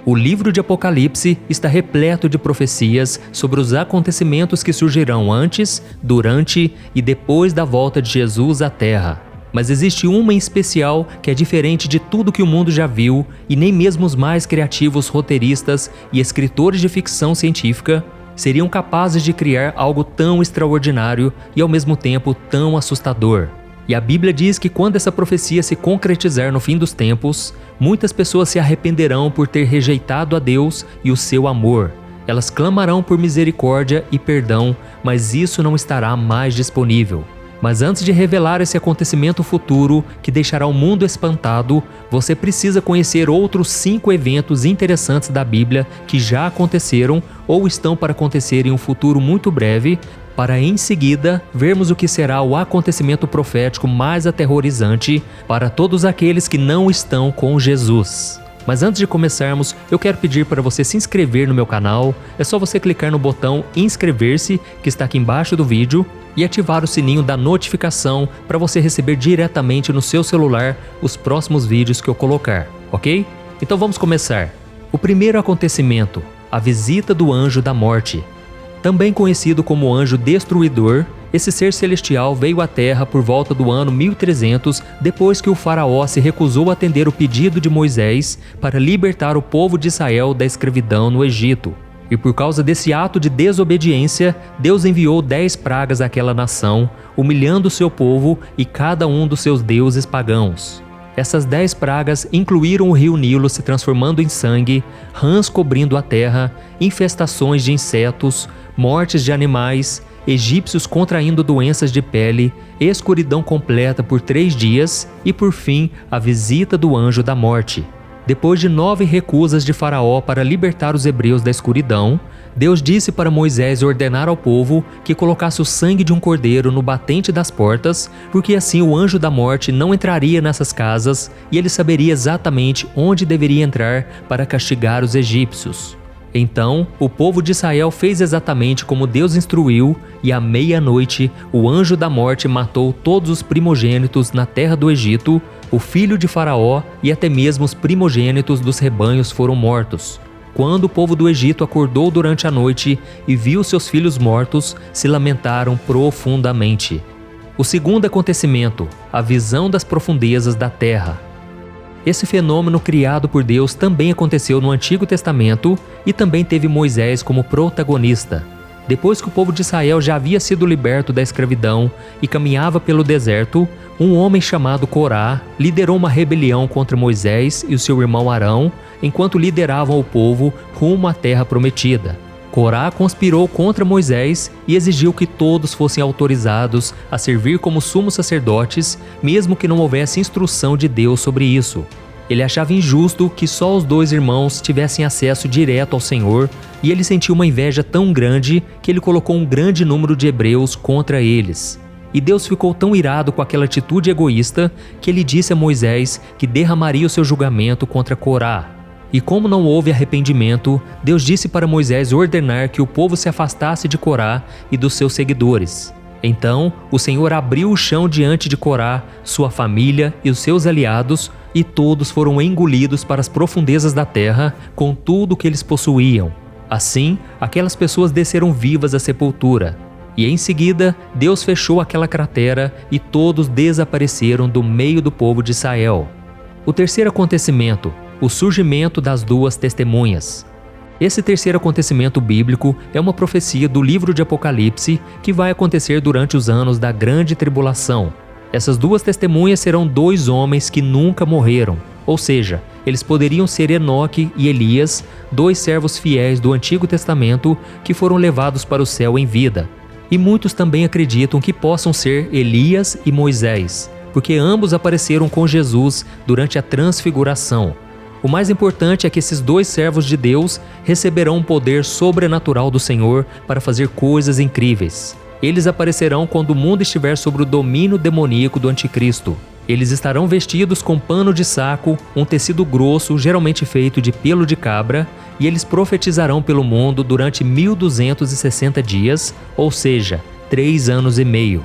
O livro de Apocalipse está repleto de profecias sobre os acontecimentos que surgirão antes, durante e depois da volta de Jesus à Terra. Mas existe uma em especial que é diferente de tudo que o mundo já viu e nem mesmo os mais criativos roteiristas e escritores de ficção científica seriam capazes de criar algo tão extraordinário e ao mesmo tempo tão assustador. E a Bíblia diz que quando essa profecia se concretizar no fim dos tempos, muitas pessoas se arrependerão por ter rejeitado a Deus e o seu amor. Elas clamarão por misericórdia e perdão, mas isso não estará mais disponível. Mas antes de revelar esse acontecimento futuro que deixará o mundo espantado, você precisa conhecer outros 5 eventos interessantes da Bíblia que já aconteceram ou estão para acontecer em um futuro muito breve, para em seguida vermos o que será o acontecimento profético mais aterrorizante para todos aqueles que não estão com Jesus. Mas antes de começarmos, eu quero pedir para você se inscrever no meu canal. É só você clicar no botão inscrever-se, que está aqui embaixo do vídeo, e ativar o sininho da notificação para você receber diretamente no seu celular os próximos vídeos que eu colocar, ok? Então vamos começar. O primeiro acontecimento, a visita do anjo da morte. Também conhecido como anjo destruidor, esse ser celestial veio à Terra por volta do ano 1300, depois que o faraó se recusou a atender o pedido de Moisés para libertar o povo de Israel da escravidão no Egito. E por causa desse ato de desobediência, Deus enviou 10 pragas àquela nação, humilhando o seu povo e cada um dos seus deuses pagãos. Essas 10 pragas incluíram o rio Nilo se transformando em sangue, rãs cobrindo a terra, infestações de insetos, mortes de animais, egípcios contraindo doenças de pele, escuridão completa por 3 dias e, por fim, a visita do anjo da morte. Depois de 9 recusas de Faraó para libertar os hebreus da escuridão, Deus disse para Moisés ordenar ao povo que colocasse o sangue de um cordeiro no batente das portas, porque assim o anjo da morte não entraria nessas casas e ele saberia exatamente onde deveria entrar para castigar os egípcios. Então, o povo de Israel fez exatamente como Deus instruiu, e à meia-noite, o anjo da morte matou todos os primogênitos na terra do Egito, o filho de Faraó e até mesmo os primogênitos dos rebanhos foram mortos. Quando o povo do Egito acordou durante a noite e viu seus filhos mortos, se lamentaram profundamente. O segundo acontecimento, a visão das profundezas da terra. Esse fenômeno criado por Deus também aconteceu no Antigo Testamento e também teve Moisés como protagonista. Depois que o povo de Israel já havia sido liberto da escravidão e caminhava pelo deserto, um homem chamado Corá liderou uma rebelião contra Moisés e o seu irmão Arão, enquanto lideravam o povo rumo à terra prometida. Corá conspirou contra Moisés e exigiu que todos fossem autorizados a servir como sumos sacerdotes, mesmo que não houvesse instrução de Deus sobre isso. Ele achava injusto que só os 2 irmãos tivessem acesso direto ao Senhor, e ele sentiu uma inveja tão grande que ele colocou um grande número de hebreus contra eles. E Deus ficou tão irado com aquela atitude egoísta que ele disse a Moisés que derramaria o seu julgamento contra Corá. E como não houve arrependimento, Deus disse para Moisés ordenar que o povo se afastasse de Corá e dos seus seguidores. Então, o Senhor abriu o chão diante de Corá, sua família e os seus aliados, e todos foram engolidos para as profundezas da terra com tudo o que eles possuíam. Assim, aquelas pessoas desceram vivas à sepultura. E em seguida, Deus fechou aquela cratera e todos desapareceram do meio do povo de Israel. O terceiro acontecimento, o surgimento das 2 testemunhas. Esse terceiro acontecimento bíblico é uma profecia do livro de Apocalipse que vai acontecer durante os anos da grande tribulação. Essas 2 testemunhas serão 2 homens que nunca morreram, ou seja, eles poderiam ser Enoque e Elias, 2 servos fiéis do Antigo Testamento que foram levados para o céu em vida. E muitos também acreditam que possam ser Elias e Moisés, porque ambos apareceram com Jesus durante a transfiguração. O mais importante é que esses 2 servos de Deus receberão um poder sobrenatural do Senhor para fazer coisas incríveis. Eles aparecerão quando o mundo estiver sob o domínio demoníaco do Anticristo. Eles estarão vestidos com pano de saco, um tecido grosso, geralmente feito de pelo de cabra, e eles profetizarão pelo mundo durante 1260 dias, ou seja, 3 anos e meio.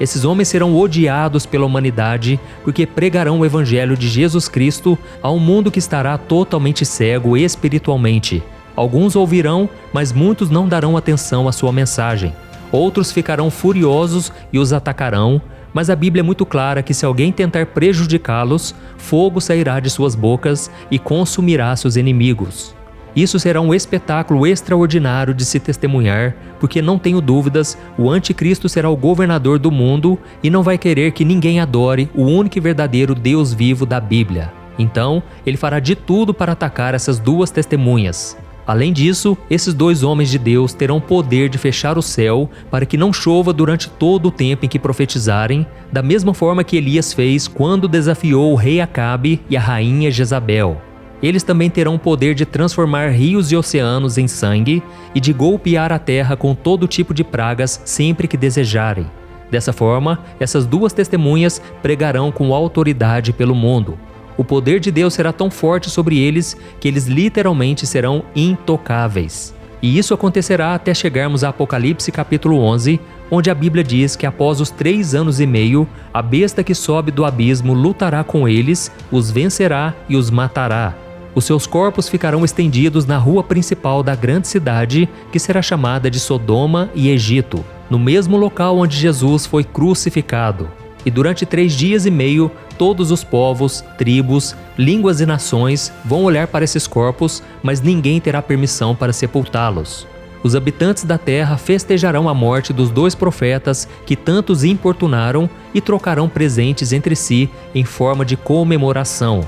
Esses homens serão odiados pela humanidade porque pregarão o evangelho de Jesus Cristo a um mundo que estará totalmente cego espiritualmente. Alguns ouvirão, mas muitos não darão atenção à sua mensagem. Outros ficarão furiosos e os atacarão, mas a Bíblia é muito clara que se alguém tentar prejudicá-los, fogo sairá de suas bocas e consumirá seus inimigos. Isso será um espetáculo extraordinário de se testemunhar, porque não tenho dúvidas, o anticristo será o governador do mundo e não vai querer que ninguém adore o único e verdadeiro Deus vivo da Bíblia. Então, ele fará de tudo para atacar essas duas testemunhas. Além disso, esses dois homens de Deus terão poder de fechar o céu para que não chova durante todo o tempo em que profetizarem, da mesma forma que Elias fez quando desafiou o rei Acabe e a rainha Jezabel. Eles também terão o poder de transformar rios e oceanos em sangue e de golpear a terra com todo tipo de pragas sempre que desejarem. Dessa forma, essas duas testemunhas pregarão com autoridade pelo mundo. O poder de Deus será tão forte sobre eles que eles literalmente serão intocáveis. E isso acontecerá até chegarmos a Apocalipse capítulo 11, onde a Bíblia diz que após os 3 anos e meio, a besta que sobe do abismo lutará com eles, os vencerá e os matará. Os seus corpos ficarão estendidos na rua principal da grande cidade, que será chamada de Sodoma e Egito, no mesmo local onde Jesus foi crucificado. E durante 3 dias e meio, todos os povos, tribos, línguas e nações vão olhar para esses corpos, mas ninguém terá permissão para sepultá-los. Os habitantes da terra festejarão a morte dos 2 profetas que tantos importunaram e trocarão presentes entre si em forma de comemoração.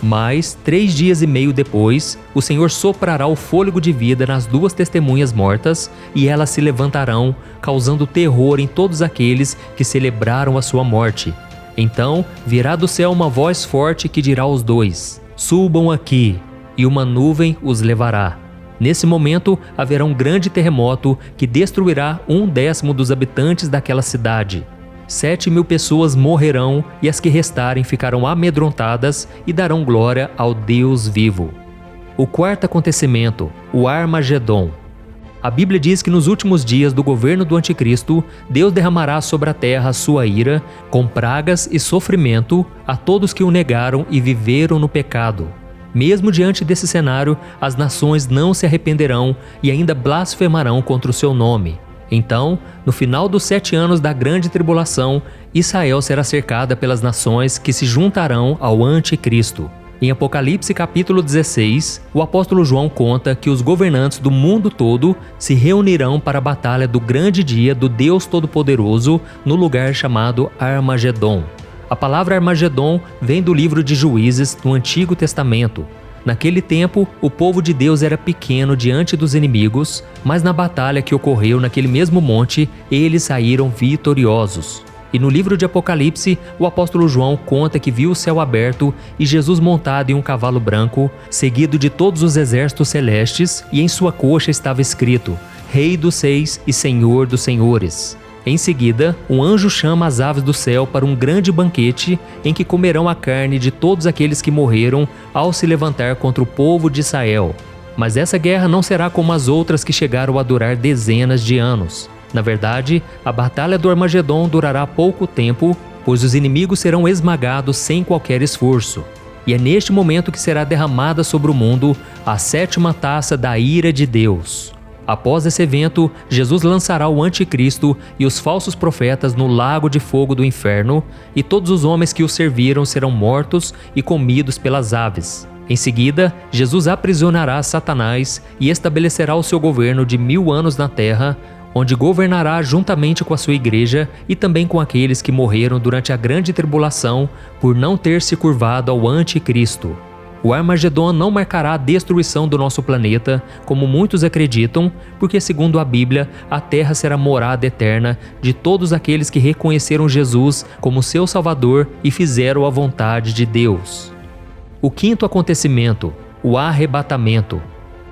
Mas, 3 dias e meio depois, o Senhor soprará o fôlego de vida nas 2 testemunhas mortas e elas se levantarão, causando terror em todos aqueles que celebraram a sua morte. Então, virá do céu uma voz forte que dirá aos 2: "Subam aqui", e uma nuvem os levará. Nesse momento, haverá um grande terremoto que destruirá 1/10 dos habitantes daquela cidade. 7.000 pessoas morrerão e as que restarem ficarão amedrontadas e darão glória ao Deus vivo. O quarto acontecimento, o Armagedon. A Bíblia diz que nos últimos dias do governo do anticristo, Deus derramará sobre a terra a sua ira, com pragas e sofrimento, a todos que o negaram e viveram no pecado. Mesmo diante desse cenário, as nações não se arrependerão e ainda blasfemarão contra o seu nome. Então, no final dos 7 anos da grande tribulação, Israel será cercada pelas nações que se juntarão ao anticristo. Em Apocalipse capítulo 16, o apóstolo João conta que os governantes do mundo todo se reunirão para a batalha do grande dia do Deus Todo-Poderoso no lugar chamado Armagedon. A palavra Armagedon vem do livro de Juízes no Antigo Testamento. Naquele tempo, o povo de Deus era pequeno diante dos inimigos, mas na batalha que ocorreu naquele mesmo monte, eles saíram vitoriosos. E no livro de Apocalipse, o apóstolo João conta que viu o céu aberto e Jesus montado em um cavalo branco, seguido de todos os exércitos celestes, e em sua coxa estava escrito: Rei dos Reis e Senhor dos Senhores. Em seguida, um anjo chama as aves do céu para um grande banquete em que comerão a carne de todos aqueles que morreram ao se levantar contra o povo de Israel. Mas essa guerra não será como as outras que chegaram a durar dezenas de anos. Na verdade, a batalha do Armagedon durará pouco tempo, pois os inimigos serão esmagados sem qualquer esforço. E é neste momento que será derramada sobre o mundo a 7ª taça da ira de Deus. Após esse evento, Jesus lançará o anticristo e os falsos profetas no lago de fogo do inferno, e todos os homens que o serviram serão mortos e comidos pelas aves. Em seguida, Jesus aprisionará Satanás e estabelecerá o seu governo de 1000 anos na terra, onde governará juntamente com a sua igreja e também com aqueles que morreram durante a grande tribulação por não ter se curvado ao anticristo. O Armagedon não marcará a destruição do nosso planeta, como muitos acreditam, porque segundo a Bíblia, a Terra será morada eterna de todos aqueles que reconheceram Jesus como seu Salvador e fizeram a vontade de Deus. O quinto acontecimento, o arrebatamento.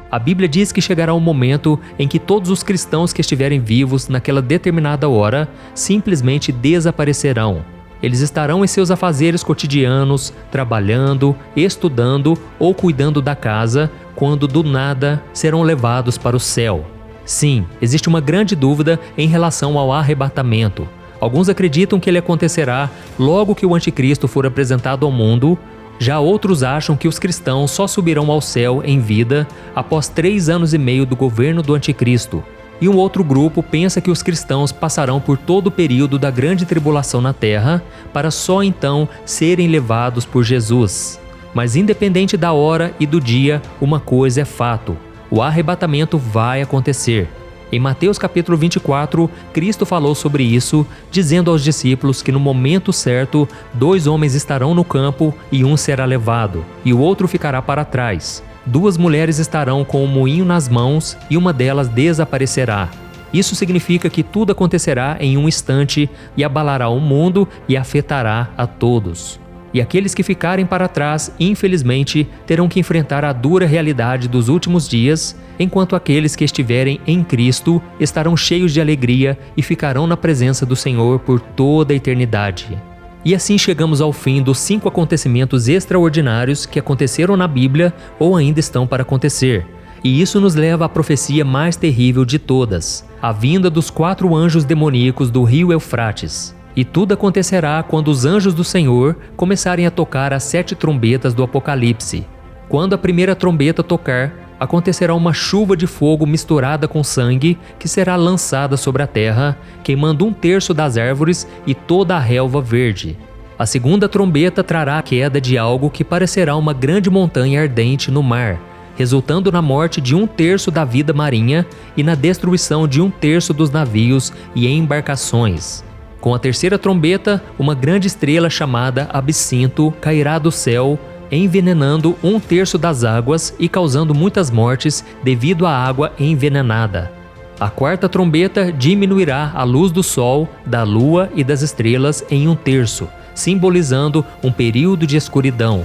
A Bíblia diz que chegará um momento em que todos os cristãos que estiverem vivos naquela determinada hora simplesmente desaparecerão. Eles estarão em seus afazeres cotidianos, trabalhando, estudando ou cuidando da casa, quando do nada serão levados para o céu. Sim, existe uma grande dúvida em relação ao arrebatamento. Alguns acreditam que ele acontecerá logo que o anticristo for apresentado ao mundo. Já outros acham que os cristãos só subirão ao céu em vida após 3 anos e meio do governo do anticristo. E um outro grupo pensa que os cristãos passarão por todo o período da grande tribulação na terra para só então serem levados por Jesus. Mas independente da hora e do dia, uma coisa é fato: o arrebatamento vai acontecer. Em Mateus capítulo 24, Cristo falou sobre isso, dizendo aos discípulos que no momento certo, 2 homens estarão no campo e um será levado, e o outro ficará para trás. 2 mulheres estarão com o moinho nas mãos e uma delas desaparecerá. Isso significa que tudo acontecerá em um instante e abalará o mundo e afetará a todos. E aqueles que ficarem para trás, infelizmente, terão que enfrentar a dura realidade dos últimos dias, enquanto aqueles que estiverem em Cristo estarão cheios de alegria e ficarão na presença do Senhor por toda a eternidade. E assim chegamos ao fim dos 5 acontecimentos extraordinários que aconteceram na Bíblia ou ainda estão para acontecer. E isso nos leva à profecia mais terrível de todas, a vinda dos 4 anjos demoníacos do rio Eufrates. E tudo acontecerá quando os anjos do Senhor começarem a tocar as 7 trombetas do Apocalipse. Quando a primeira trombeta tocar, acontecerá uma chuva de fogo misturada com sangue que será lançada sobre a terra, queimando 1/3 das árvores e toda a relva verde. A segunda trombeta trará a queda de algo que parecerá uma grande montanha ardente no mar, resultando na morte de 1/3 da vida marinha e na destruição de 1/3 dos navios e embarcações. Com a terceira trombeta, uma grande estrela chamada Absinto cairá do céu, envenenando 1/3 das águas e causando muitas mortes devido à água envenenada. A quarta trombeta diminuirá a luz do sol, da lua e das estrelas em 1/3, simbolizando um período de escuridão.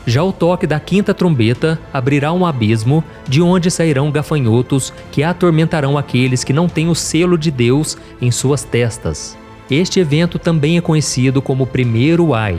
Já o toque da quinta trombeta abrirá um abismo, de onde sairão gafanhotos que atormentarão aqueles que não têm o selo de Deus em suas testas. Este evento também é conhecido como o primeiro Ai,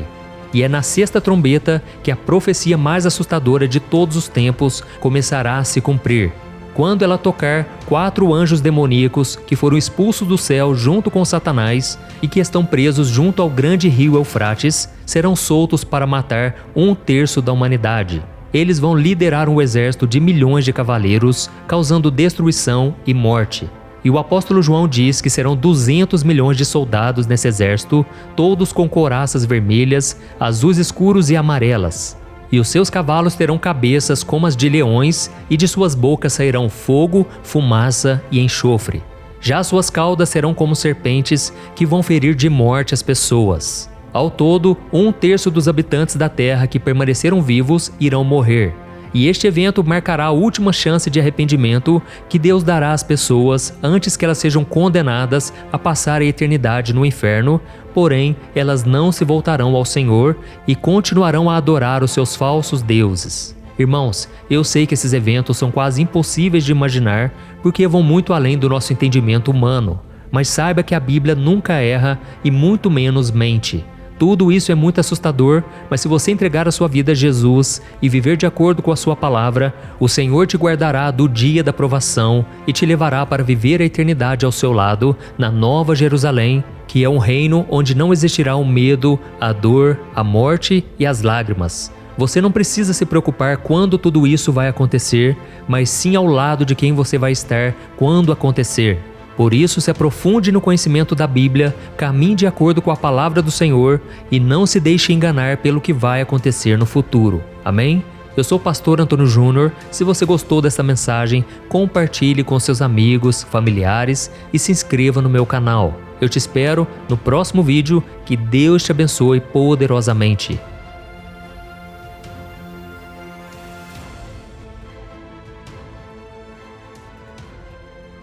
e é na sexta trombeta que a profecia mais assustadora de todos os tempos começará a se cumprir. Quando ela tocar, 4 anjos demoníacos que foram expulsos do céu junto com Satanás e que estão presos junto ao grande rio Eufrates serão soltos para matar 1/3 da humanidade. Eles vão liderar um exército de milhões de cavaleiros, causando destruição e morte. E o apóstolo João diz que serão 200 milhões de soldados nesse exército, todos com couraças vermelhas, azuis escuros e amarelas. E os seus cavalos terão cabeças como as de leões, e de suas bocas sairão fogo, fumaça e enxofre. Já suas caudas serão como serpentes que vão ferir de morte as pessoas. Ao todo, 1/3 dos habitantes da terra que permaneceram vivos irão morrer. E este evento marcará a última chance de arrependimento que Deus dará às pessoas antes que elas sejam condenadas a passar a eternidade no inferno, porém elas não se voltarão ao Senhor e continuarão a adorar os seus falsos deuses. Irmãos, eu sei que esses eventos são quase impossíveis de imaginar porque vão muito além do nosso entendimento humano, mas saiba que a Bíblia nunca erra e muito menos mente. Tudo isso é muito assustador, mas se você entregar a sua vida a Jesus e viver de acordo com a sua palavra, o Senhor te guardará do dia da provação e te levará para viver a eternidade ao seu lado, na Nova Jerusalém, que é um reino onde não existirá o medo, a dor, a morte e as lágrimas. Você não precisa se preocupar quando tudo isso vai acontecer, mas sim ao lado de quem você vai estar quando acontecer. Por isso, se aprofunde no conhecimento da Bíblia, caminhe de acordo com a palavra do Senhor e não se deixe enganar pelo que vai acontecer no futuro. Amém? Eu sou o pastor Antônio Júnior. Se você gostou dessa mensagem, compartilhe com seus amigos, familiares e se inscreva no meu canal. Eu te espero no próximo vídeo. Que Deus te abençoe poderosamente.